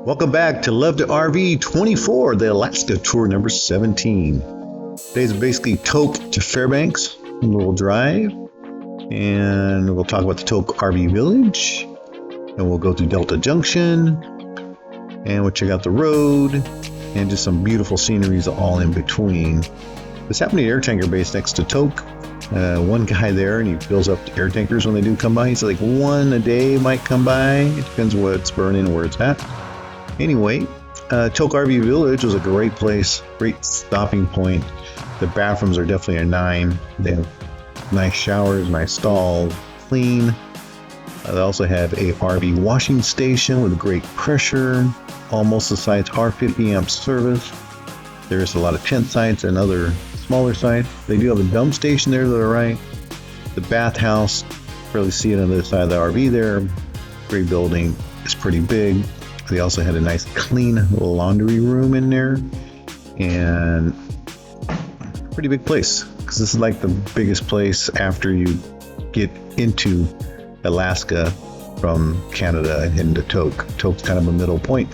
Welcome back to LVTRV24, the Alaska tour number 17. Today's basically Tok to Fairbanks, a little drive, and we'll talk about the Tok Rv Village, and we'll go through Delta Junction, and we'll check out the road, and just some beautiful sceneries all in between. This happened to the air tanker base next to Tok. One guy there, and he fills up the air tankers when they do come by. He's like, one a day might come by. It depends what's burning and where it's at. Anyway, Tok Rv Village was a great place, great stopping point. The bathrooms are definitely a 9. They have nice showers, nice stalls, clean. They also have a RV washing station with great pressure. Almost the sites are 50 amp service. There's a lot of tent sites and other smaller sites. They do have a dump station there to the right. The bathhouse, barely see it on the other side of the RV there. Great building, it's pretty big. They also had a nice clean laundry room in there, and pretty big place, because this is like the biggest place after you get into Alaska from Canada and into Tok. Tok's kind of a middle point,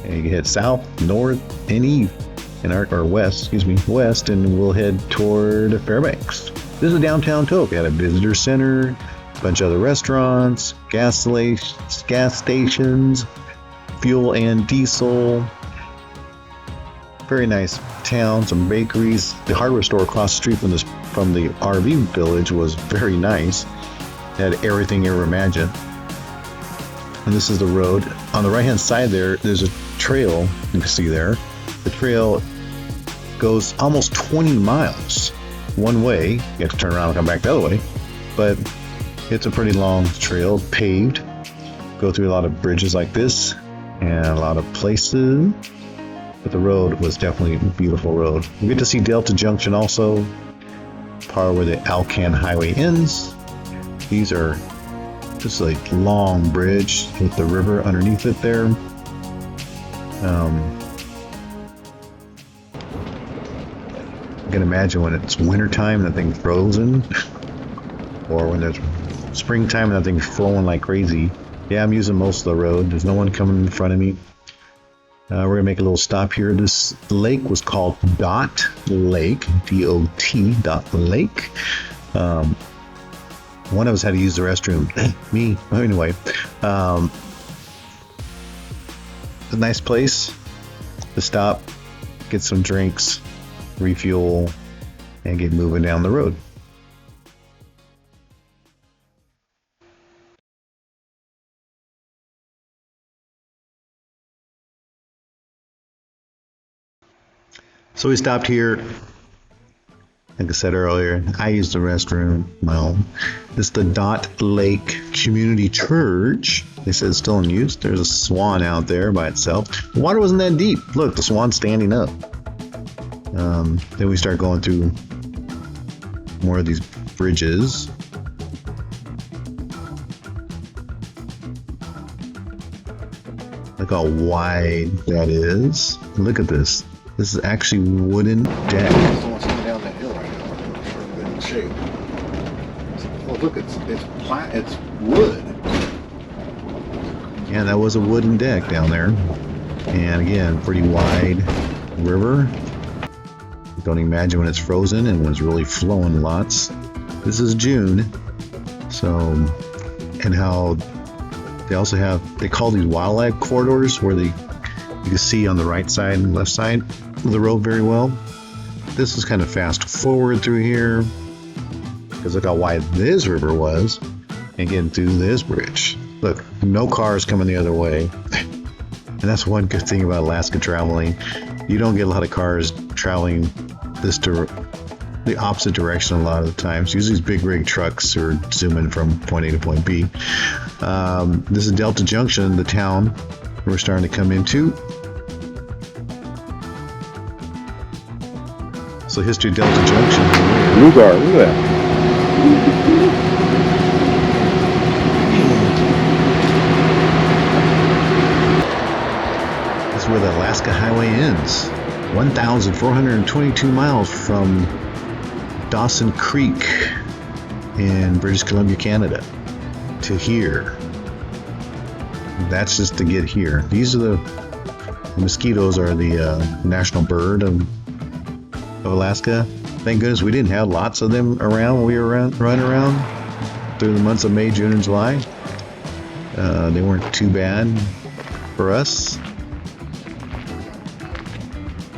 and you head south, north, and east, or west, west, and we'll head toward Fairbanks. This is downtown Tok. It had a visitor center, a bunch of other restaurants, gas stations, fuel and diesel. Very nice town, some bakeries. The hardware store across the street from the RV village was very nice. It had everything you ever imagined. And this is the road. On the right hand side there's a trail you can see there. The trail goes almost 20 miles one way. You have to turn around and come back the other way. But it's a pretty long trail, paved. Go through a lot of bridges like this and a lot of places. But the road was definitely a beautiful road. We get to see Delta Junction also, part where the Alcan highway ends. These are just a long bridge with the river underneath it there. I can imagine when it's wintertime and that thing's frozen, or when there's springtime and that thing's flowing like crazy. Yeah, I'm using most of the road. There's no one coming in front of me. We're gonna make a little stop here. This lake was called Dot Lake, D-O-T, Dot Lake. One of us had to use the restroom. Me. Anyway, a nice place to stop, get some drinks, refuel, and get moving down the road. So we stopped here. Like I said earlier, I used the restroom. Well, it's the Dot Lake Community Church. They said it's still in use. There's a swan out there by itself. The water wasn't that deep. Look, the swan's standing up. Then we start going through more of these bridges. Look how wide that is. Look at this. This is actually wooden deck. Someone's coming down that hill right now. Good shape. Oh, look, it's wood. Yeah, that was a wooden deck down there. And again, pretty wide river. Don't imagine when it's frozen and when it's really flowing lots. This is June. So, and how they also have, they call these wildlife corridors where you can see on the right side and left side of the road very well. This is kind of fast forward through here because look how wide this river was, and getting through this bridge. Look, no cars coming the other way. And that's one good thing about Alaska traveling. You don't get a lot of cars traveling the opposite direction a lot of the times. Usually these big rig trucks are zooming from point A to point B. This is Delta Junction, the town we're starting to come into. So history of Delta Junction. Look at that. This is where the Alaska Highway ends. 1,422 miles from Dawson Creek in British Columbia, Canada to here. That's just to get here. These are the mosquitoes are the national bird of Alaska. Thank goodness we didn't have lots of them around when we were running around through the months of May, June, and July. They weren't too bad for us.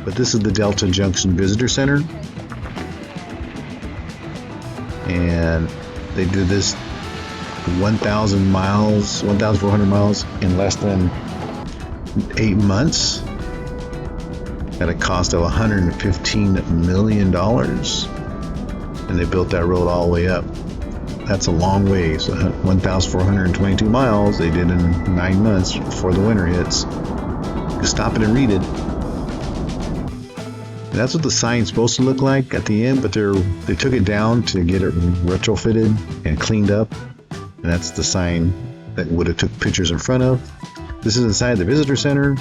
But this is the Delta Junction Visitor Center. And they did this 1,000 miles, 1,400 miles in less than 8 months at a cost of $115 million. And they built that road all the way up. That's a long way. So 1,422 miles they did in 9 months before the winter hits. Just stop it and read it. And that's what the sign's supposed to look like at the end, but they took it down to get it retrofitted and cleaned up. And that's the sign that would have took pictures in front of. This is inside the visitor center.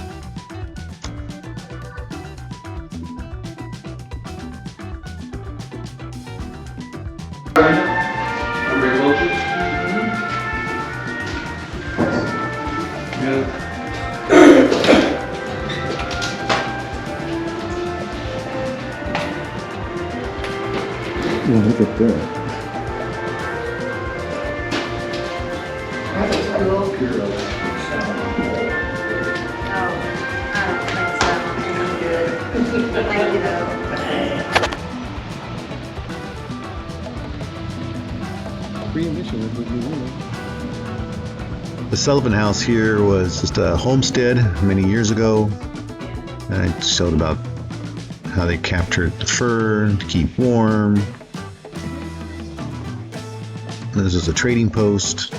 Look at that. The Sullivan House here was just a homestead many years ago. And I showed about how they captured the fur to keep warm. This is a trading post,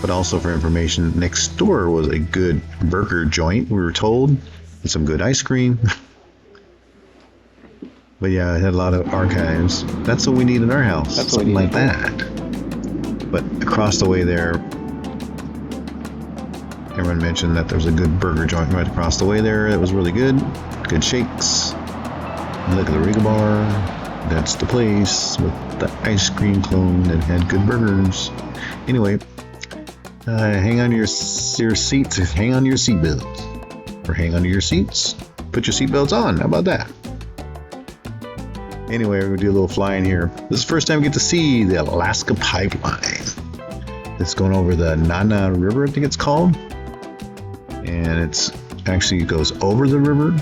but also for information. Next door was a good burger joint, we were told, and some good ice cream. But yeah, it had a lot of archives. That's what we need in our house. That's something like that. But across the way there, everyone mentioned that there's a good burger joint right across the way there. It was really good. Good shakes. Look at the Riga bar. That's the place with the ice cream cone that had good burgers. Anyway, hang on to your seats. Hang on to your seatbelts. Or hang on to your seats. Put your seatbelts on. How about that? Anyway, we're going to do a little flying here. This is the first time we get to see the Alaska Pipeline. It's going over the Nana River, I think it's called. And it's actually goes over the river.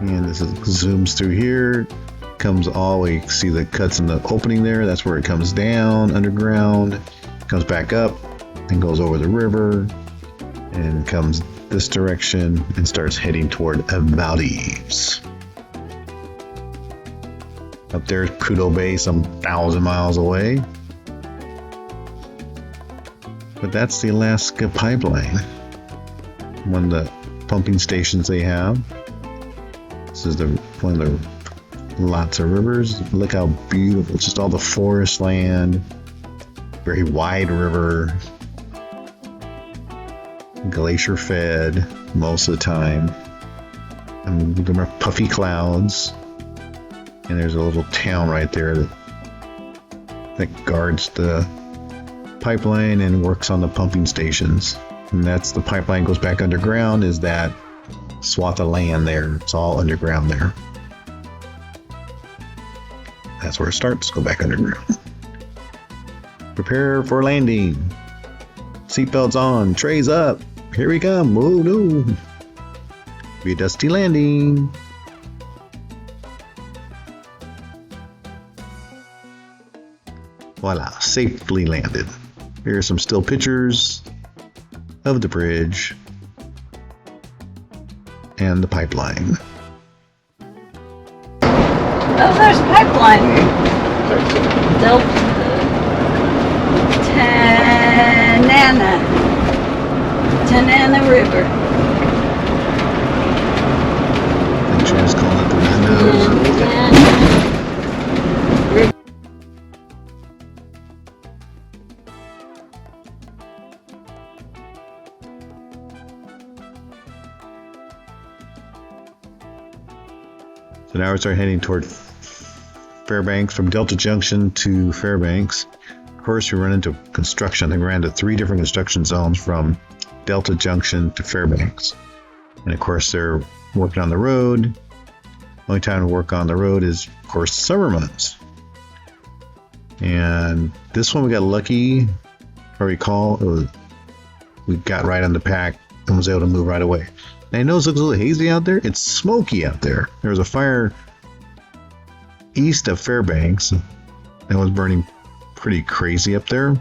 And this zooms through here, comes all the way, see the cuts in the opening there, that's where it comes down underground, comes back up, and goes over the river, and comes this direction, and starts heading toward Valdez. Up there's Prudhoe Bay, some 1,000 miles away. But that's the Alaska Pipeline, one of the pumping stations they have. This is one of the lots of rivers. Look how beautiful. It's just all the forest land. Very wide river. Glacier fed most of the time. And there are puffy clouds. And there's a little town right there that guards the pipeline and works on the pumping stations. And that's the pipeline goes back underground, is that swath of land there. It's all underground there. That's where it starts. Go back underground. Prepare for landing. Seatbelts on. Trays up. Here we come. Oh no. Be a dusty landing. Voila. Safely landed. Here are some still pictures of the bridge and the pipeline. Oh, there's a pipeline. Tanana River. I'm sure it's called it the Nana. So now we start heading toward Fairbanks, from Delta Junction to Fairbanks. Of course, we run into construction. They ran to 3 different construction zones from Delta Junction to Fairbanks. And of course, they're working on the road. Only time to work on the road is, of course, summer months. And this one we got lucky. If I recall, we got right on the pack and was able to move right away. And I know it looks a little hazy out there. It's smoky out there. There was a fire east of Fairbanks that was burning pretty crazy up there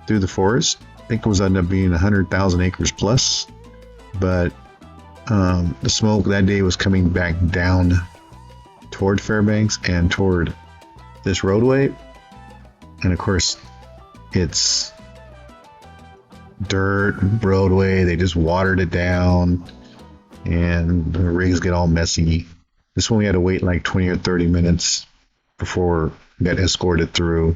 through the forest. I think it was ended up being 100,000 acres plus. But the smoke that day was coming back down toward Fairbanks and toward this roadway. And of course, it's dirt roadway. They just watered it down and the rigs get all messy. This one we had to wait like 20 or 30 minutes before we got escorted through.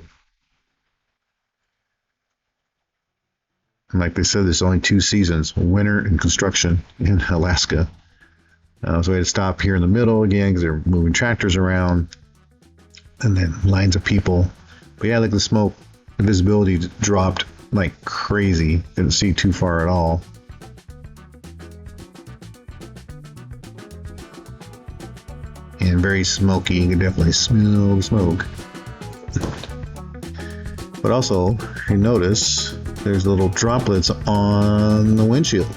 And like they said, there's only 2 seasons, winter and construction in Alaska. So we had to stop here in the middle again because they're moving tractors around and then lines of people. But yeah, like the smoke, the visibility dropped like crazy. Didn't see too far at all. And very smoky. You can definitely smell the smoke. But also, you notice there's little droplets on the windshield.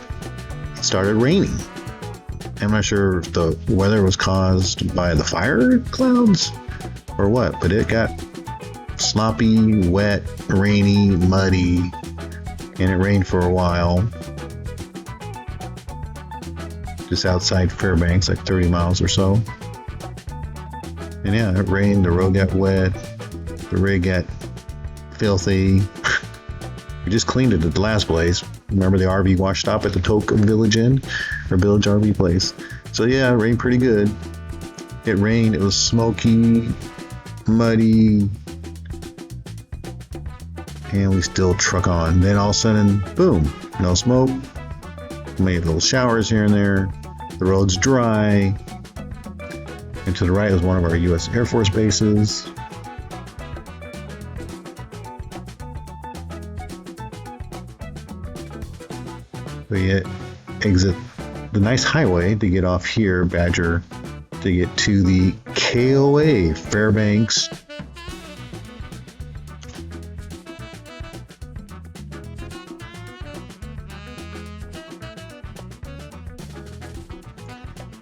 It started raining. I'm not sure if the weather was caused by the fire clouds or what, but it got sloppy, wet, rainy, muddy, and it rained for a while. Just outside Fairbanks, like 30 miles or so. And yeah, it rained, the road got wet, the rig got filthy. We just cleaned it at the last place. Remember the RV wash stop at the Tok Rv Village Inn? Or Village RV place. So yeah, it rained pretty good. It rained, it was smoky, muddy, and we still truck on. Then all of a sudden, boom, no smoke. Made little showers here and there. The road's dry. And to the right is one of our U.S. Air Force bases. We exit the nice highway to get off here, Badger, to get to the KOA, Fairbanks.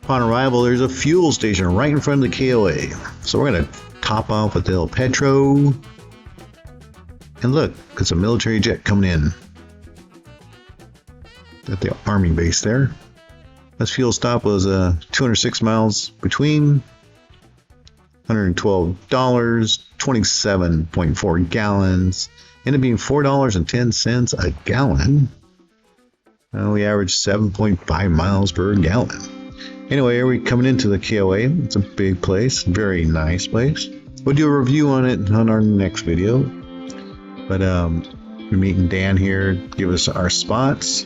Upon arrival, there's a fuel station right in front of the KOA. So we're going to top off at El Petro. And look, it's a military jet coming in at the Army base there. This fuel stop was 206 miles between, $112, 27.4 gallons, ended up being $4.10 a gallon. We averaged 7.5 miles per gallon. Anyway, are we coming into the KOA? It's a big place, very nice place. We'll do a review on it on our next video. But we're meeting Dan here, give us our spots.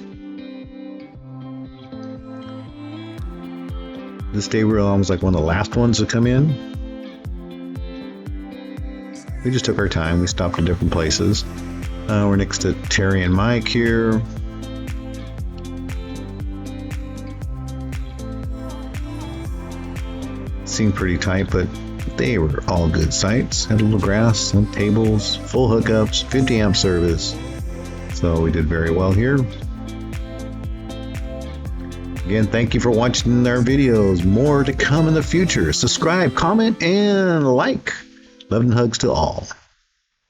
This day we were almost like one of the last ones to come in. We just took our time. We stopped in different places. We're next to Terry and Mike here. Seemed pretty tight, but they were all good sites. Had a little grass, some tables, full hookups, 50 amp service. So we did very well here. Again, thank you for watching our videos. More to come in the future. Subscribe, comment, and like. Love and hugs to all.